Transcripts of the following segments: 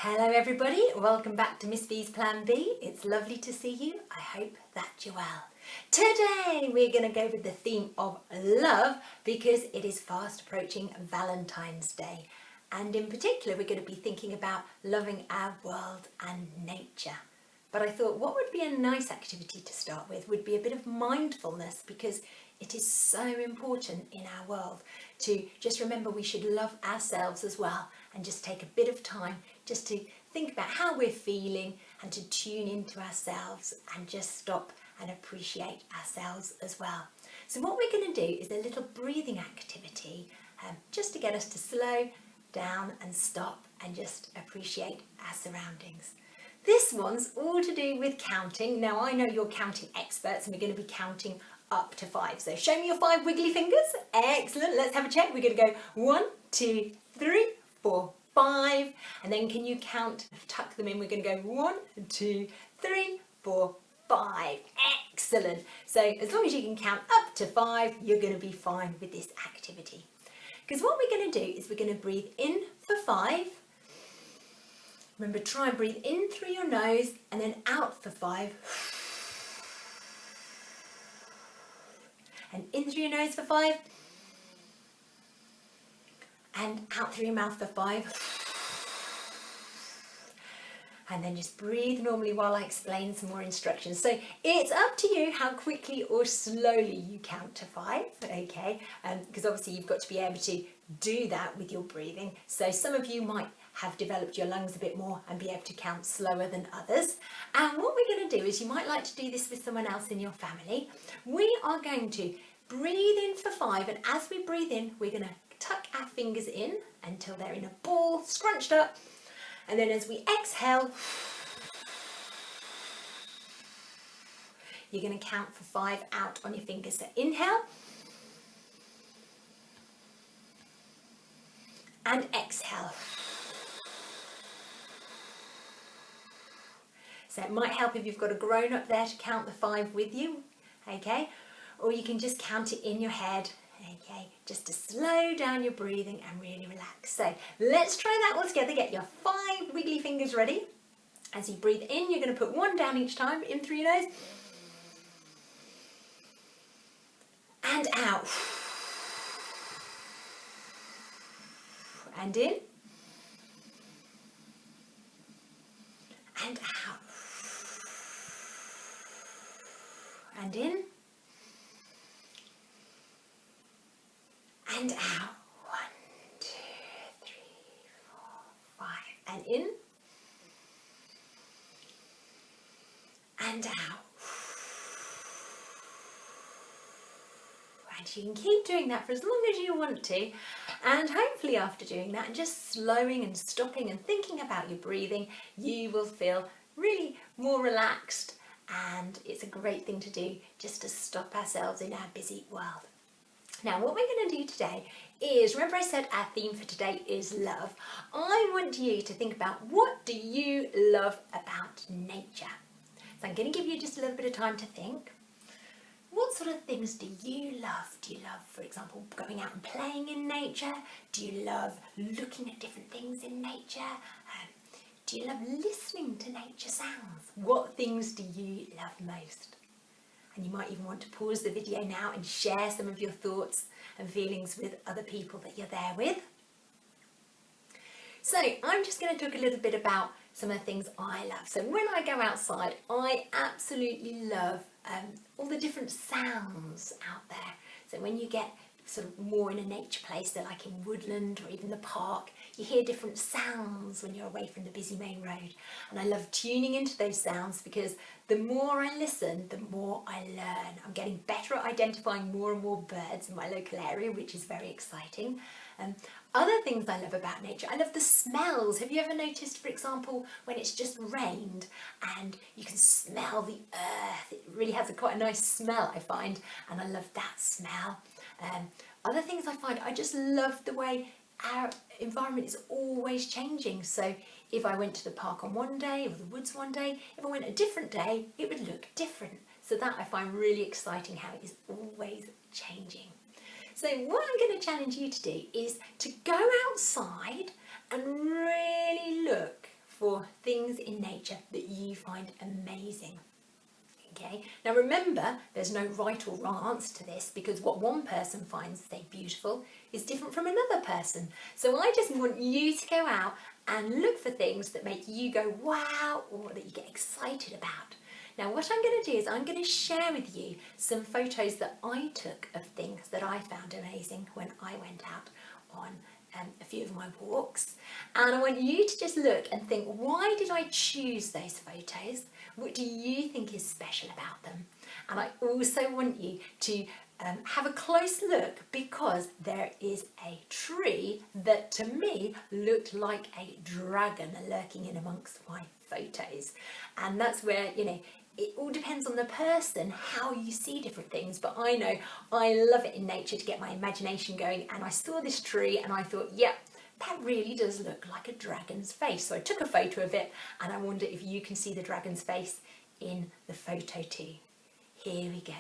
Hello everybody, welcome back to Miss B's Plan B. It's lovely to see you. I hope that you're well. Today we're going to go with the theme of love because it is fast approaching Valentine's Day. And in particular we're going to be thinking about loving our world and nature. But I thought what would be a nice activity to start with would be a bit of mindfulness, because it is so important in our world to just remember we should love ourselves as well, and just take a bit of time just to think about how we're feeling and to tune into ourselves and just stop and appreciate ourselves as well. So what we're going to do is a little breathing activity just to get us to slow down and stop and just appreciate our surroundings. This one's all to do with counting. Now I know you're counting experts and we're going to be counting up to 5. So show me your 5 wiggly fingers. Excellent. Let's have a check. We're going to go 1, 2, 3, 4, 5. And then can you count, tuck them in. We're going to go 1, 2, 3, 4, 5. Excellent. So as long as you can count up to 5, you're going to be fine with this activity. Because what we're going to do is we're going to breathe in for 5. Remember, try and breathe in through your nose and then out for 5. And in through your nose for 5. And out through your mouth for 5. And then just breathe normally while I explain some more instructions. So it's up to you how quickly or slowly you count to 5, okay? Because obviously you've got to be able to do that with your breathing. So some of you might have developed your lungs a bit more and be able to count slower than others. And what we're going to do is, you might like to do this with someone else in your family. We are going to breathe in for 5, and as we breathe in, we're going to tuck our fingers in until they're in a ball, scrunched up. And then as we exhale, you're going to count for 5 out on your fingers. So inhale. And exhale. So it might help if you've got a grown-up there to count the 5 with you, okay? Or you can just count it in your head, okay? Just to slow down your breathing and really relax. So let's try that all together. Get your 5 wiggly fingers ready. As you breathe in, you're going to put 1 down each time, in through your nose. And out. And in. And out. And in. And out. 1, 2, 3, 4, 5. And in. And out. And you can keep doing that for as long as you want to. And hopefully after doing that and just slowing and stopping and thinking about your breathing, you will feel really more relaxed. And it's a great thing to do just to stop ourselves in our busy world. Now what we're going to do today is, remember I said our theme for today is love. I want you to think about, what do you love about nature? So I'm going to give you just a little bit of time to think. What sort of things do you love? Do you love, for example, going out and playing in nature? Do you love looking at different things in nature? Do you love listening to nature sounds? What things do you love most? And you might even want to pause the video now and share some of your thoughts and feelings with other people that you're there with. So I'm just going to talk a little bit about some of the things I love. So when I go outside, I absolutely love all the different sounds out there. So when you get sort of more in a nature place, so like in woodland or even the park, you hear different sounds when you're away from the busy main road. And I love tuning into those sounds, because the more I listen, the more I learn. I'm getting better at identifying more and more birds in my local area, which is very exciting. Other things I love about nature, I love the smells. Have you ever noticed, for example, when it's just rained and you can smell the earth? It really has quite a nice smell, I find, and I love that smell. Other things I find, I just love the way our environment is always changing. So if I went to the park on one day or the woods one day, if I went a different day, it would look different. So that I find really exciting, how it is always changing. So what I'm going to challenge you to do is to go outside and really look for things in nature that you find amazing. Okay, now remember, there's no right or wrong answer to this, because what one person finds, say, beautiful is different from another person. So I just want you to go out and look for things that make you go wow, or that you get excited about. Now what I'm going to do is I'm going to share with you some photos that I took of things that I found amazing when I went out on a few of my walks, and I want you to just look and think, why did I choose those photos? What do you think is special about them? And I also want you to have a close look, because there is a tree that to me looked like a dragon lurking in amongst my photos. And that's where, you know, it all depends on the person, how you see different things. But I know I love it in nature to get my imagination going, and I saw this tree and I thought, yeah, that really does look like a dragon's face. So I took a photo of it, and I wonder if you can see the dragon's face in the photo too. Here we go.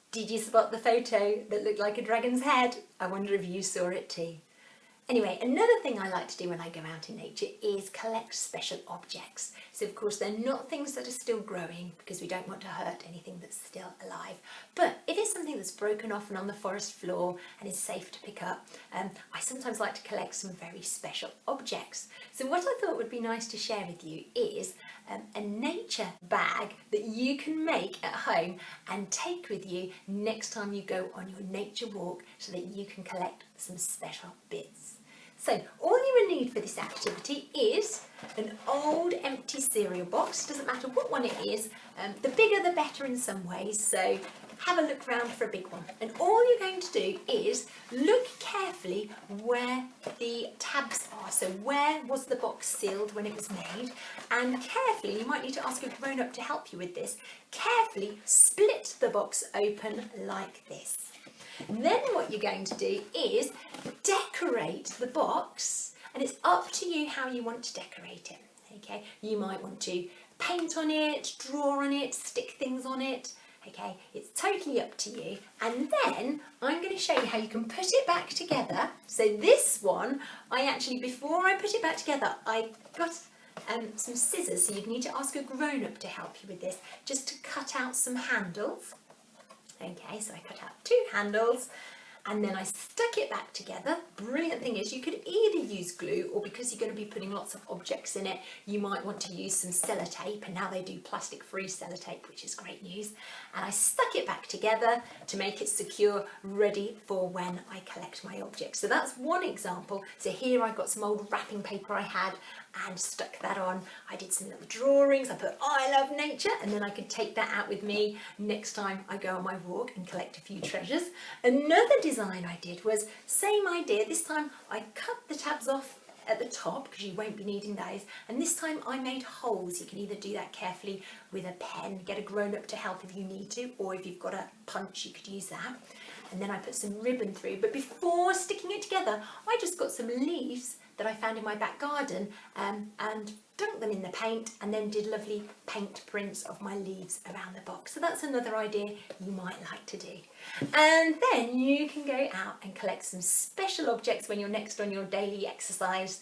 Did you spot the photo that looked like a dragon's head? I wonder if you saw it too. Anyway, another thing I like to do when I go out in nature is collect special objects. So of course they're not things that are still growing, because we don't want to hurt anything that's still alive. But if it's something that's broken off and on the forest floor and is safe to pick up, I sometimes like to collect some very special objects. So what I thought would be nice to share with you is a nature bag that you can make at home and take with you next time you go on your nature walk, so that you can collect some special bits. So all you will need for this activity is an old empty cereal box. Doesn't matter what one it is, the bigger the better in some ways, so have a look round for a big one. And all you're going to do is look carefully where the tabs are. So where was the box sealed when it was made? And carefully, you might need to ask a grown-up to help you with this, carefully split the box open like this. Then what you're going to do is decorate the box, and it's up to you how you want to decorate it. Okay, you might want to paint on it, draw on it, stick things on it. Okay, it's totally up to you. And then I'm going to show you how you can put it back together. So this one, before I put it back together, I got some scissors. So you'd need to ask a grown-up to help you with this, just to cut out some handles. Okay, so I cut out 2 handles, and then I stuck it back together. Brilliant thing is, you could either use glue, or because you're going to be putting lots of objects in it, you might want to use some sellotape, and now they do plastic-free sellotape, which is great news. And I stuck it back together to make it secure, ready for when I collect my objects. So that's one example. So here I've got some old wrapping paper I had, and stuck that on. I did some little drawings. I put I love nature, and then I could take that out with me next time I go on my walk and collect a few treasures. Another design I did was same idea. This time I cut the tabs off at the top, because you won't be needing those, and this time I made holes. You can either do that carefully with a pen, get a grown-up to help if you need to, or if you've got a punch you could use that. And then I put some ribbon through, but before sticking it together I just got some leaves that I found in my back garden and dunked them in the paint, and then did lovely paint prints of my leaves around the box. So that's another idea you might like to do. And then you can go out and collect some special objects when you're next on your daily exercise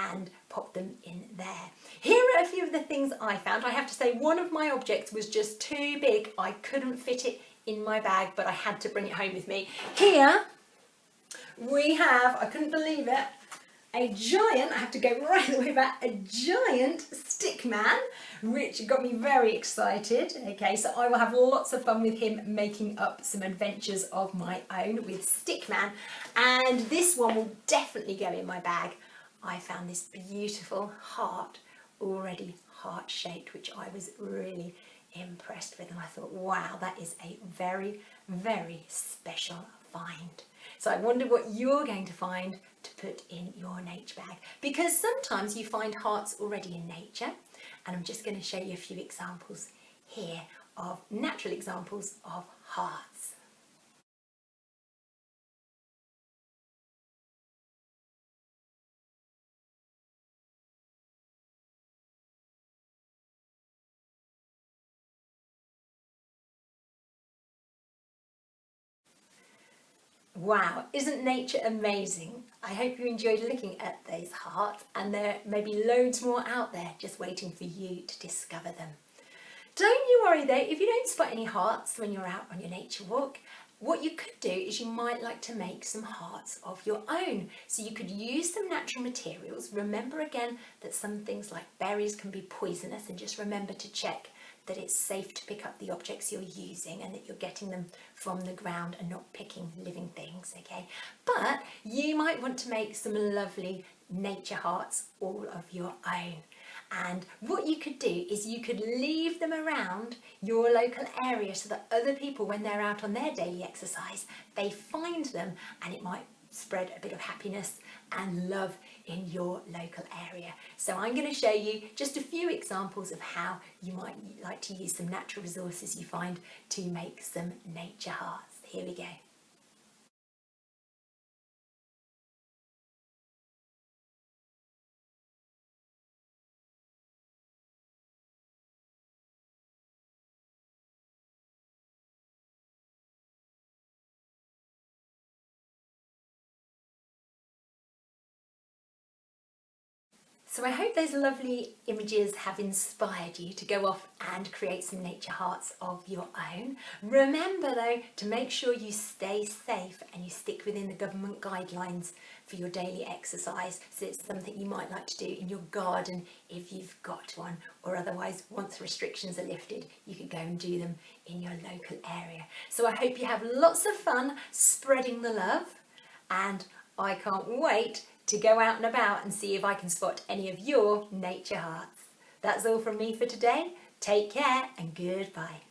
and pop them in there. Here are a few of the things I found. I have to say, one of my objects was just too big. I couldn't fit it in my bag, but I had to bring it home with me. Here we have, I couldn't believe it, a giant, I have to go right the way back, a giant stick man, which got me very excited. Okay, so I will have lots of fun with him, making up some adventures of my own with stick man. And this one will definitely go in my bag. I found this beautiful heart, already heart shaped, which I was really impressed with, and I thought, wow, that is a very, very special find. So I wonder what you're going to find to put in your nature bag, because sometimes you find hearts already in nature, and I'm just going to show you a few examples here of natural examples of hearts. Wow, isn't nature amazing? I hope you enjoyed looking at those hearts, and there may be loads more out there just waiting for you to discover them. Don't you worry though, if you don't spot any hearts when you're out on your nature walk, what you could do is you might like to make some hearts of your own. So you could use some natural materials. Remember again that some things like berries can be poisonous, and just remember to check that it's safe to pick up the objects you're using and that you're getting them from the ground and not picking living things, okay? But you might want to make some lovely nature hearts all of your own. And what you could do is you could leave them around your local area so that other people, when they're out on their daily exercise, they find them, and it might spread a bit of happiness and love in your local area. So I'm going to show you just a few examples of how you might like to use some natural resources you find to make some nature hearts. Here we go. So I hope those lovely images have inspired you to go off and create some nature hearts of your own. Remember though to make sure you stay safe and you stick within the government guidelines for your daily exercise. So it's something you might like to do in your garden if you've got one, or otherwise once restrictions are lifted you could go and do them in your local area. So I hope you have lots of fun spreading the love, and I can't wait to go out and about and see if I can spot any of your nature hearts. That's all from me for today. Take care and goodbye.